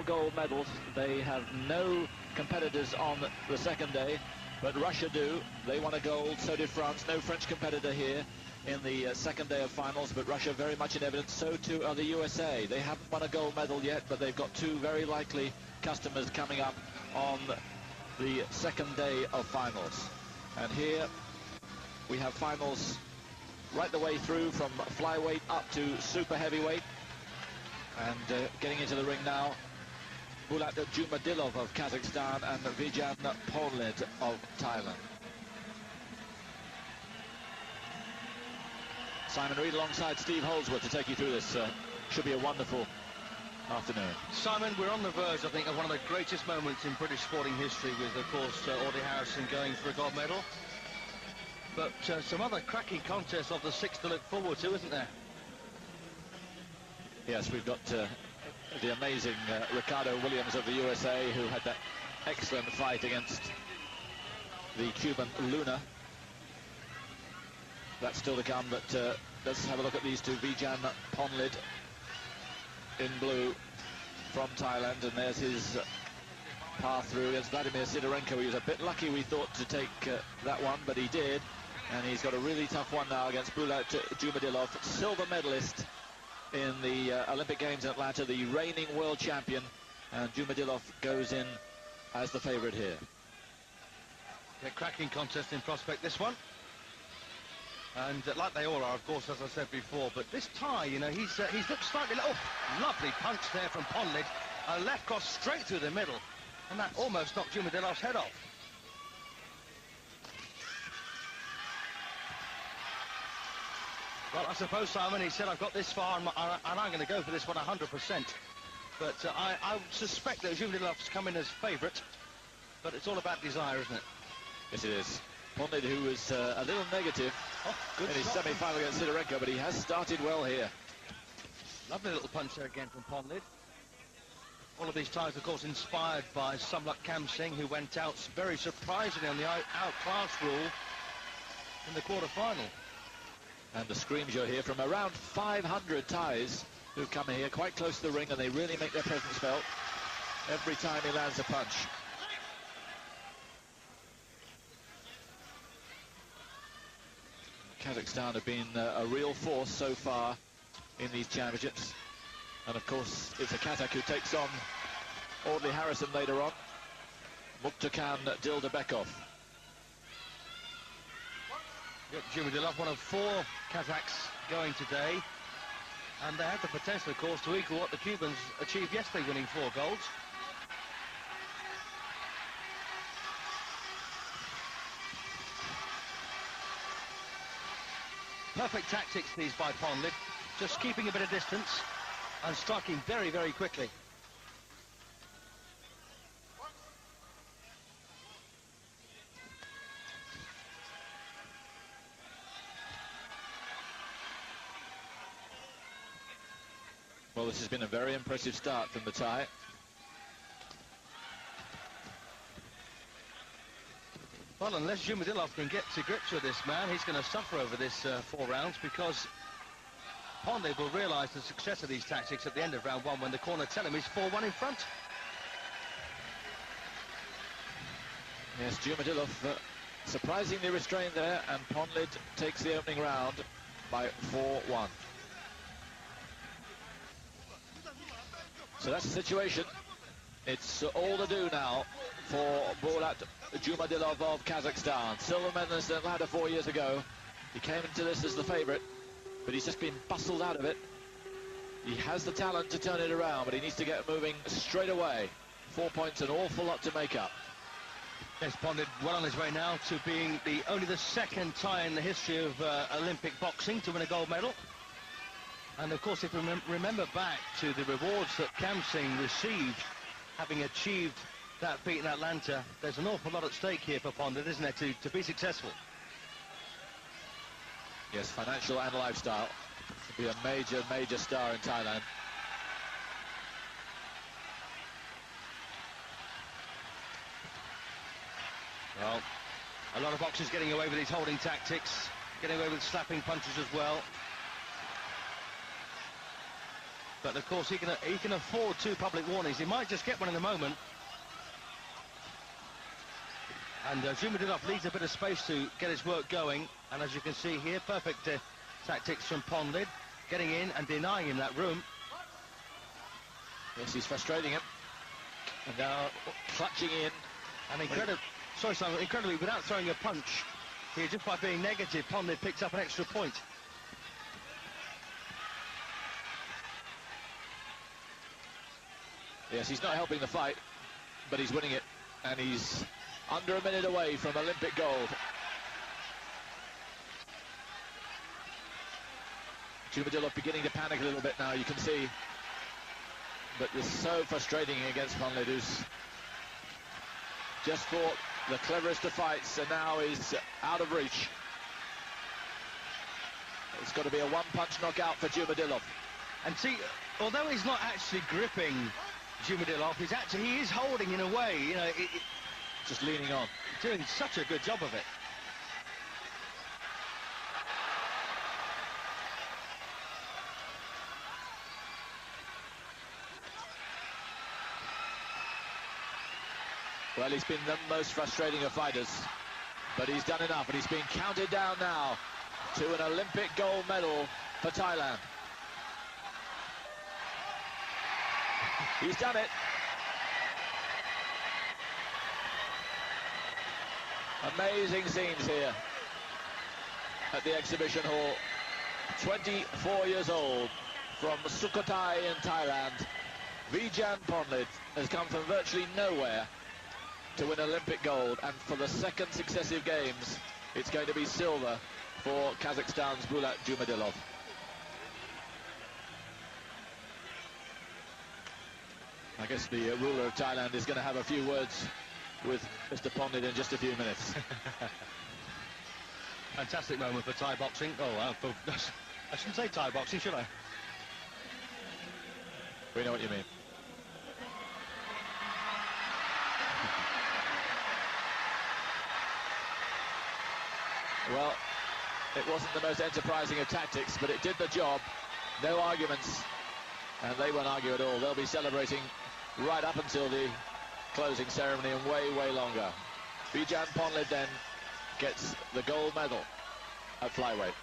gold medals. They have no competitors on the second day, but Russia do. They won a gold, so did France. No French competitor here in the second day of finals, but Russia very much in evidence. So too are the USA. They haven't won a gold medal yet, but they've got two very likely customers coming up on the second day of finals. And here we have finals right the way through, from flyweight up to super heavyweight. And getting into the ring now, Bolat Жұмаділов of Kazakhstan and Vijan Ponlid of Thailand. Simon Reed alongside Steve Holdsworth to take you through this. Should be a wonderful afternoon. Simon, we're on the verge, I think, of one of the greatest moments in British sporting history, with, of course, Audley Harrison going for a gold medal. But some other cracking contests of the six to look forward to, isn't there? Yes, we've got the amazing Ricardo Williams of the USA, who had that excellent fight against the Cuban Luna. That's still to come, but let's have a look at these two. Vijan Ponlid in blue from Thailand, and there's his path through against Vladimir Sidorenko. He was a bit lucky, we thought, to take that one, but he did, and he's got a really tough one now against Bolat Жұмаділov, silver medalist in the Olympic Games in Atlanta, the reigning world champion, and Жұмаділov goes in as the favorite here. A cracking contest in prospect, this one. And like they all are, of course, as I said before, but this Thai, you know, he's looked slightly... Oh, lovely punch there from Ponlid. A left cross straight through the middle, and that almost knocked Жұмадіlov's head off. Well, I suppose, Simon, he said, I've got this far, and I'm going to go for this one 100%. But I suspect that Жұмадіlov's coming as favourite, but it's all about desire, isn't it? Yes, it is. Ponlid, who was a little negative in his semi-final against Sidorenko, but he has started well here. Lovely little punch there again from Ponlid. All of these Thais, of course, inspired by Samlak Kamsing, who went out very surprisingly on the outclass rule in the quarter-final. And the screams you'll hear from around 500 Thais who come here quite close to the ring, and they really make their presence felt every time he lands a punch. Kazakhstan have been a real force so far in these championships, and of course it's a Kazakh who takes on Audley Harrison later on, Mukhtarkhan Dildabekov. Жұмаділov, one of four Kazakhs going today, and they have the potential, of course, to equal what the Cubans achieved yesterday, winning 4 golds. Perfect tactics these by Ponlid, just keeping a bit of distance and striking very, very quickly. Well, this has been a very impressive start from the Thai. Well, unless Жұмаділov can get to grips with this man, he's going to suffer over this 4 rounds, because Ponlid will realise the success of these tactics at the end of round 1 when the corner tell him he's 4-1 in front. Yes, Жұмаділov surprisingly restrained there, and Ponlid takes the opening round by 4-1. So that's the situation. It's all to do now for Bolat Жұмаділov of Kazakhstan. Silver medalist in Atlanta 4 years ago. He came into this as the favourite, but he's just been bustled out of it. He has the talent to turn it around, but he needs to get moving straight away. 4 points, an awful lot to make up. Yes, Ponlid well on his way now to being only the second Thai in the history of Olympic boxing to win a gold medal. And of course, if we remember back to the rewards that Kamsing received, having achieved that feat in Atlanta, there's an awful lot at stake here for Ponlid, isn't there, to be successful? Yes, financial and lifestyle. He'll be a major, major star in Thailand. Well, a lot of boxers getting away with these holding tactics, getting away with slapping punches as well. But of course he can afford 2 public warnings. He might just get one in the moment. And Жұмаділов leaves a bit of space to get his work going. And as you can see here, perfect tactics from Ponlid, getting in and denying him that room. Yes, he's frustrating him. And now clutching in. And incredibly, without throwing a punch, here just by being negative, Ponlid picks up an extra point. Yes, he's not helping the fight, but he's winning it. And he's under a minute away from Olympic gold. Жұмаділов beginning to panic a little bit now, you can see. But it's so frustrating against Ponlid, who's just fought the cleverest of fights and now is out of reach. It's got to be a one-punch knockout for Жұмаділov. And see, although he's not actually gripping Жұмаділov, he is holding in a way, you know, just leaning on. Doing such a good job of it. Well, he's been the most frustrating of fighters, but he's done enough, and he's been counted down now to an Olympic gold medal for Thailand. He's done it. Amazing scenes here at the exhibition hall. 24 years old, from Sukhothai in Thailand. Vijan Ponlid has come from virtually nowhere to win Olympic gold, and for the second successive games, it's going to be silver for Kazakhstan's Bolat Жұмаділов. I guess the ruler of Thailand is going to have a few words with Mr. Ponlid in just a few minutes. Fantastic moment for Thai boxing. Oh, I shouldn't say Thai boxing, should I? We know what you mean. Well, it wasn't the most enterprising of tactics, but it did the job. No arguments, and they won't argue at all. They'll be celebrating right up until the closing ceremony and way, way longer. Vijan Ponlid then gets the gold medal at flyweight.